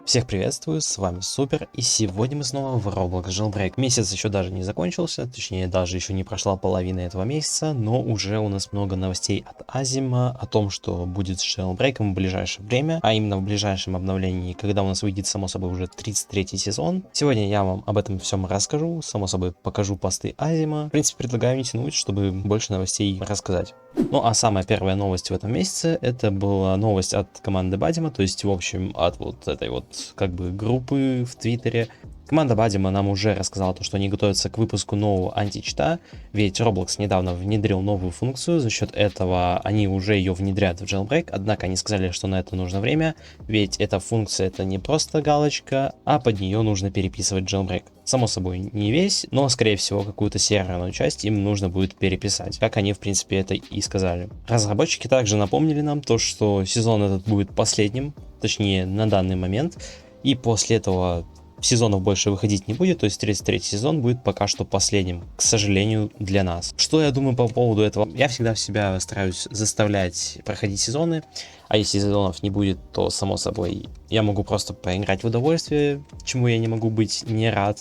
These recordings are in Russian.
Всех приветствую, с вами Супер, и сегодня мы снова в Roblox Jailbreak. Месяц еще даже не закончился, точнее даже еще не прошла половина этого месяца, но уже у нас много новостей от Азима о том, что будет с Jailbreak в ближайшее время, а именно в ближайшем обновлении, когда у нас выйдет, само собой, уже 33-й сезон. Сегодня я вам об этом всем расскажу, само собой покажу посты Азима. В принципе, предлагаю не тянуть, чтобы больше новостей рассказать. Ну а самая первая новость в этом месяце, это была новость от команды Бадима, то есть в общем от вот этой вот как бы группы в Твиттере. Команда Бадима нам уже рассказала то, что они готовятся к выпуску нового античита, ведь Roblox недавно внедрил новую функцию, за счет этого они уже ее внедряют в Jailbreak, однако они сказали, что на это нужно время, ведь эта функция это не просто галочка, а под нее нужно переписывать Jailbreak. Само собой, не весь, но, скорее всего, какую-то серверную часть им нужно будет переписать, как они, в принципе, это и сказали. Разработчики также напомнили нам то, что сезон этот будет последним, точнее, на данный момент, и после этого сезонов больше выходить не будет, то есть 33-й сезон будет пока что последним, к сожалению, для нас. Что я думаю по поводу этого? Я всегда себя стараюсь заставлять проходить сезоны, а если сезонов не будет, то, само собой, я могу просто поиграть в удовольствие, чему я не могу быть не рад.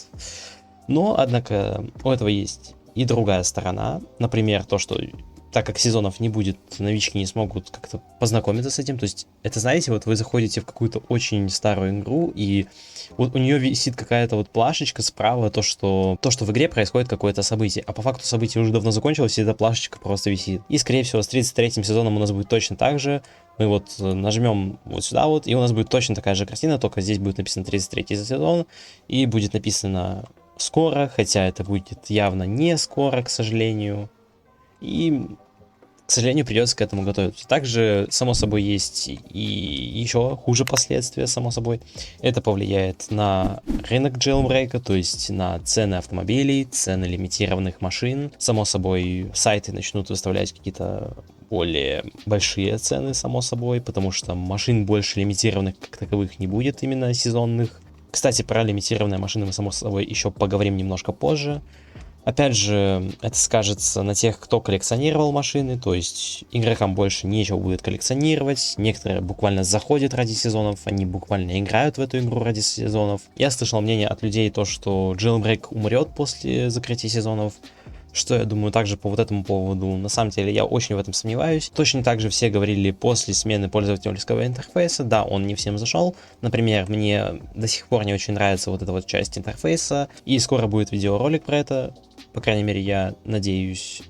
Но, однако, у этого есть и другая сторона, например, то, что так как сезонов не будет, новички не смогут как-то познакомиться с этим. То есть, это, знаете, вот вы заходите в какую-то очень старую игру, и вот у нее висит какая-то вот плашечка справа, то, что в игре происходит какое-то событие. А по факту событие уже давно закончилось, и эта плашечка просто висит. И, скорее всего, с 33-м сезоном у нас будет точно так же. Мы вот нажмем вот сюда вот, и у нас будет точно такая же картина, только здесь будет написано 33-й сезон, и будет написано скоро, хотя это будет явно не скоро, к сожалению. И, к сожалению, придется к этому готовиться. Также, само собой, есть и еще хуже последствия, само собой. Это повлияет на рынок Jailbreak, то есть на цены автомобилей, цены лимитированных машин. Само собой, сайты начнут выставлять какие-то более большие цены, само собой, потому что машин больше лимитированных как таковых не будет, именно сезонных. Кстати, про лимитированные машины мы, само собой, еще поговорим немножко позже. Опять же, это скажется на тех, кто коллекционировал машины, то есть игрокам больше нечего будет коллекционировать, некоторые буквально заходят ради сезонов, они буквально играют в эту игру ради сезонов. Я слышал мнение от людей то, что Jailbreak умрет после закрытия сезонов. Что я думаю также по вот этому поводу, на самом деле я очень в этом сомневаюсь. Точно так же все говорили после смены пользовательского интерфейса, да, он не всем зашел. Например, мне до сих пор не очень нравится вот эта вот часть интерфейса, и скоро будет видеоролик про это, по крайней мере я надеюсь.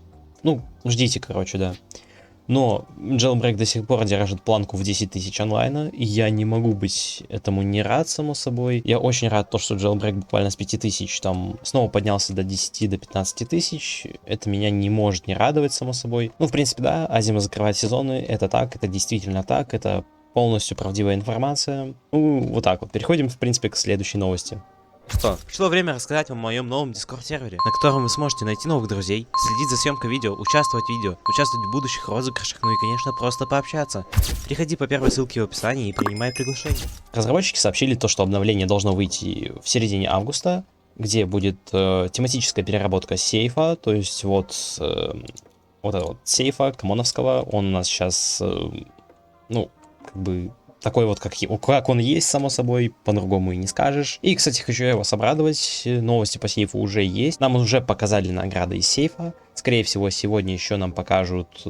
Ну, ждите, короче, да. Но Jailbreak до сих пор держит планку в 10 тысяч онлайна, и я не могу быть этому не рад, само собой. Я очень рад то, что Jailbreak буквально с 5000 там снова поднялся до 10 до 15 тысяч. Это меня не может не радовать, само собой. Ну, в принципе, да, Азима закрывает сезоны, это так, это действительно так, это полностью правдивая информация. Ну, вот так вот. Переходим, в принципе, к следующей новости. Что, пришло время рассказать вам о моем новом Discord-сервере, на котором вы сможете найти новых друзей, следить за съемкой видео, участвовать в будущих розыгрышах, ну и, конечно, просто пообщаться. Переходи по первой ссылке в описании и принимай приглашение. Разработчики сообщили то, что обновление должно выйти в середине августа, где будет тематическая переработка сейфа, то есть вот вот этого вот сейфа комоновского, он у нас сейчас, ну, как бы такой вот, как он есть, само собой, по-другому и не скажешь. И, кстати, хочу я вас обрадовать, новости по сейфу уже есть. Нам уже показали награды из сейфа. Скорее всего, сегодня еще нам покажут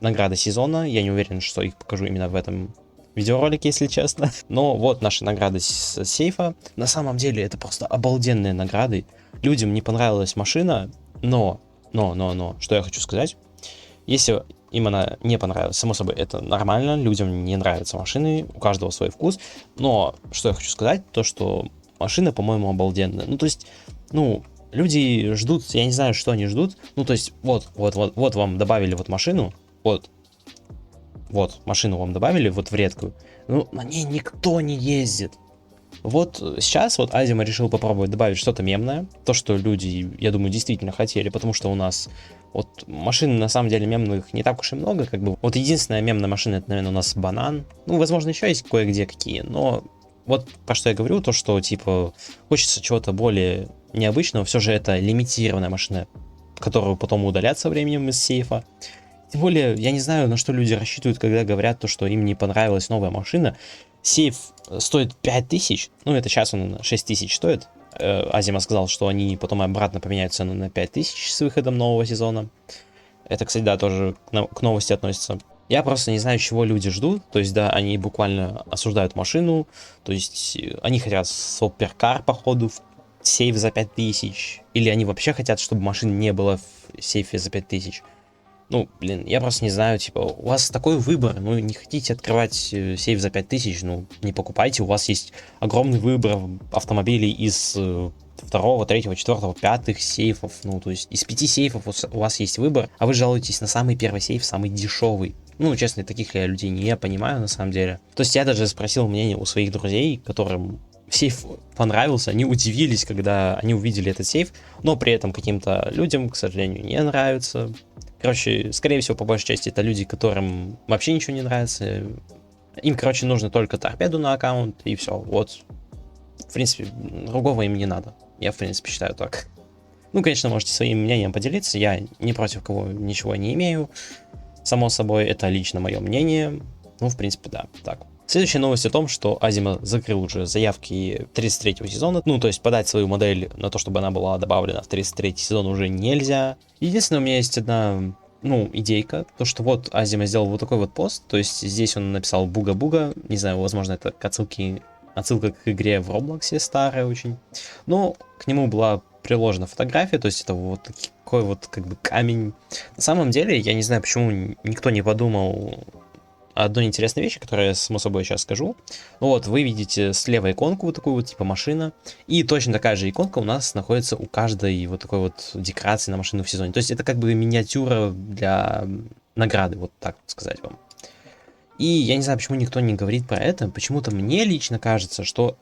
награды сезона. Я не уверен, что их покажу именно в этом видеоролике, если честно. Но вот наши награды с сейфа. На самом деле, это просто обалденные награды. Людям не понравилась машина, но, что я хочу сказать. Если им она не понравилась, само собой, это нормально, людям не нравятся машины, у каждого свой вкус, но что я хочу сказать, то что машина, по-моему, обалденная. Ну, то есть, ну, люди ждут, я не знаю, что они ждут, ну, то есть, вот вам добавили вот машину, вот машину вам добавили, вот в редкую, ну, на ней никто не ездит. Вот сейчас вот Азима решил попробовать добавить что-то мемное, то, что люди, я думаю, действительно хотели, потому что у нас вот машин на самом деле мемных не так уж и много, как бы. Вот единственная мемная машина, это, наверное, у нас банан. Ну, возможно, еще есть кое-где какие, но вот про что я говорю, то, что, типа, хочется чего-то более необычного, все же это лимитированная машина, которую потом удалят со временем из сейфа. Тем более, я не знаю, на что люди рассчитывают, когда говорят то, что им не понравилась новая машина. Сейф стоит 5000, ну это сейчас он 6000 стоит. Азима сказал, что они потом обратно поменяют цену на 5000 с выходом нового сезона. Это, кстати, да, тоже к новости относится. Я просто не знаю, чего люди ждут. То есть, да, они буквально осуждают машину. То есть, они хотят суперкар, походу, в сейф за 5000. Или они вообще хотят, чтобы машин не было в сейфе за 5000. Ну, блин, я просто не знаю, типа, у вас такой выбор, ну, не хотите открывать сейф за 5000, ну, не покупайте, у вас есть огромный выбор автомобилей из второго, третьего, четвертого, пятых сейфов, ну, то есть из 5 сейфов у вас есть выбор, а вы жалуетесь на самый первый сейф, самый дешевый. Ну, честно, таких я людей не понимаю, на самом деле. То есть я даже спросил мнение у своих друзей, которым сейф понравился, они удивились, когда они увидели этот сейф, но при этом каким-то людям, к сожалению, не нравится. Короче, скорее всего, по большей части, это люди, которым вообще ничего не нравится. Им, короче, нужно только торпеду на аккаунт, и все. Вот. В принципе, другого им не надо. Я, в принципе, считаю так. Ну, конечно, можете своим мнением поделиться. Я ни против кого ничего не имею. Само собой, это лично мое мнение. Ну, в принципе, да, так. Следующая новость о том, что Азима закрыл уже заявки 33-го сезона. Ну, то есть подать свою модель на то, чтобы она была добавлена в 33-й сезон уже нельзя. Единственное, у меня есть одна, ну, идейка. То, что вот Азима сделал вот такой вот пост. То есть здесь он написал буга-буга. Не знаю, возможно, это к отсылка к игре в Роблоксе, старая очень. Но к нему была приложена фотография. То есть это вот такой вот как бы камень. На самом деле, я не знаю, почему никто не подумал одной интересной вещи, которую я, само собой, сейчас скажу. Ну вот, вы видите слева иконку, вот такую вот, типа машина, и точно такая же иконка у нас находится у каждой вот такой вот декорации на машину в сезоне. То есть это как бы миниатюра для награды, вот так сказать вам. И я не знаю, почему никто не говорит про это. Почему-то мне лично кажется, что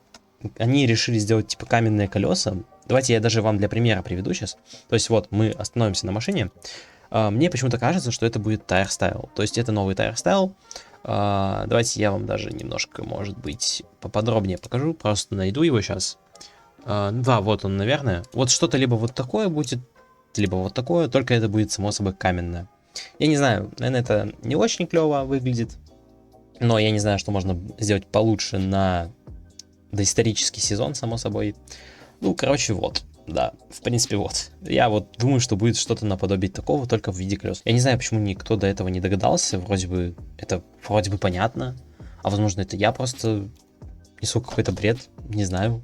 они решили сделать типа каменные колеса. Давайте я даже вам для примера приведу сейчас. То есть вот мы остановимся на машине. Мне почему-то кажется, что это будет Tire Style. То есть это новый Tire Style. Давайте я вам даже немножко, может быть, поподробнее покажу. Просто найду его сейчас. Да, вот он, наверное. Вот что-то либо вот такое будет, либо вот такое, только это будет, само собой, каменное. Я не знаю, наверное, это не очень клево выглядит. Но я не знаю, что можно сделать получше на доисторический сезон, само собой. Ну, короче, вот. Да, в принципе, вот. Я вот думаю, что будет что-то наподобие такого, только в виде колес. Я не знаю, почему никто до этого не догадался. Вроде бы это вроде бы понятно. А возможно, это я просто несу какой-то бред. Не знаю.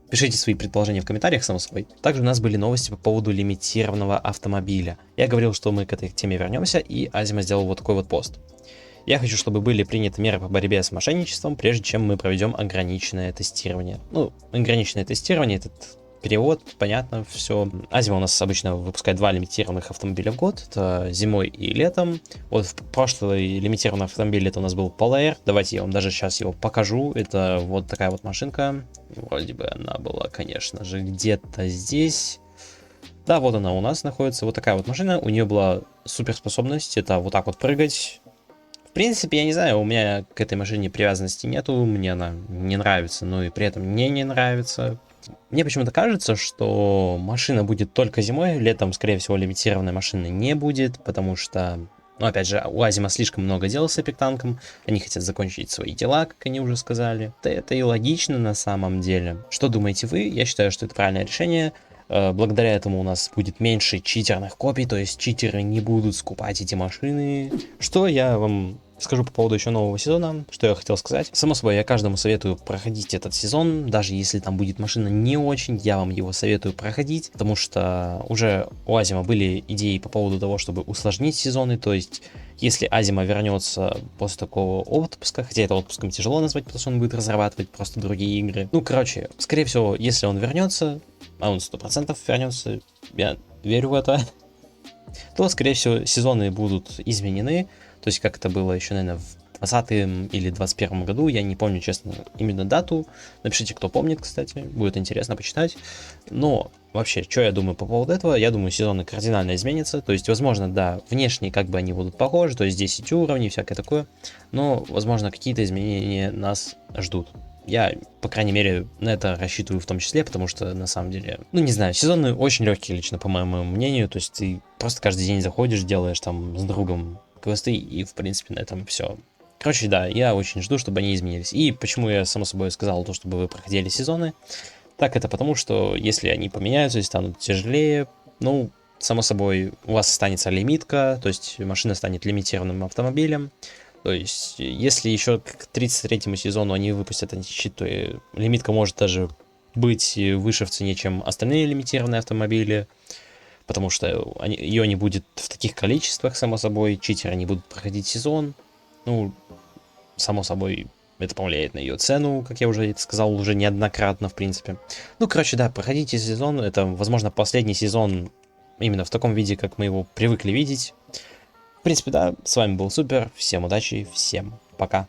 Пишите свои предположения в комментариях, само собой. Также у нас были новости по поводу лимитированного автомобиля. Я говорил, что мы к этой теме вернемся, и Азима сделал вот такой вот пост. Я хочу, чтобы были приняты меры по борьбе с мошенничеством, прежде чем мы проведем ограниченное тестирование. Ну, ограниченное тестирование, этот перевод, понятно, все. Азима у нас обычно выпускает 2 лимитированных автомобиля в год, это зимой и летом. Вот в прошлый лимитированный автомобиль это у нас был Polo Air. Давайте я вам даже сейчас его покажу. Это вот такая вот машинка. Вроде бы она была, конечно же, где-то здесь. Да, вот она у нас находится, вот такая вот машина. У нее была суперспособность, это вот так вот прыгать. В принципе, я не знаю, у меня к этой машине привязанности нету, мне она не нравится, но и при этом мне не нравится. Мне почему-то кажется, что машина будет только зимой, летом, скорее всего, лимитированной машины не будет, потому что, ну, опять же, у Азима слишком много дел с Эпик-танком, они хотят закончить свои дела, как они уже сказали. Это и логично на самом деле. Что думаете вы? Я считаю, что это правильное решение. Благодаря этому у нас будет меньше читерных копий, то есть читеры не будут скупать эти машины. Что я вам скажу по поводу еще нового сезона, что я хотел сказать. Само собой, я каждому советую проходить этот сезон, даже если там будет машина не очень, я вам его советую проходить, потому что уже у Азима были идеи по поводу того, чтобы усложнить сезоны, то есть если Азима вернется после такого отпуска, хотя это отпуском тяжело назвать, потому что он будет разрабатывать просто другие игры. Ну, короче, скорее всего, если он вернется, а он 100% вернется, я верю в это, то, скорее всего, сезоны будут изменены. То есть, как это было еще, наверное, в 2020 или 2021 году, я не помню, честно, именно дату. Напишите, кто помнит, кстати, будет интересно почитать. Но, вообще, что я думаю по поводу этого? Я думаю, сезоны кардинально изменятся. То есть, возможно, да, внешне как бы они будут похожи, то есть 10 уровней, всякое такое. Но, возможно, какие-то изменения нас ждут. Я, по крайней мере, на это рассчитываю в том числе, потому что, на самом деле, ну, не знаю, сезоны очень легкие лично, по моему мнению. То есть, ты просто каждый день заходишь, делаешь там с другом квесты, и, в принципе, на этом все. Короче, да, я очень жду, чтобы они изменились. И почему я, само собой, сказал то, чтобы вы проходили сезоны, так это потому, что если они поменяются и станут тяжелее, ну, само собой, у вас останется лимитка, то есть машина станет лимитированным автомобилем. То есть, если еще к 33-му сезону они выпустят античит, то лимитка может даже быть выше в цене, чем остальные лимитированные автомобили, потому что ее не будет в таких количествах, само собой, читеры не будут проходить сезон, ну, само собой, это повлияет на ее цену, как я уже это сказал уже неоднократно, в принципе. Ну, короче, да, проходите сезон, это, возможно, последний сезон именно в таком виде, как мы его привыкли видеть. В принципе, да, с вами был Супер, всем удачи, всем пока.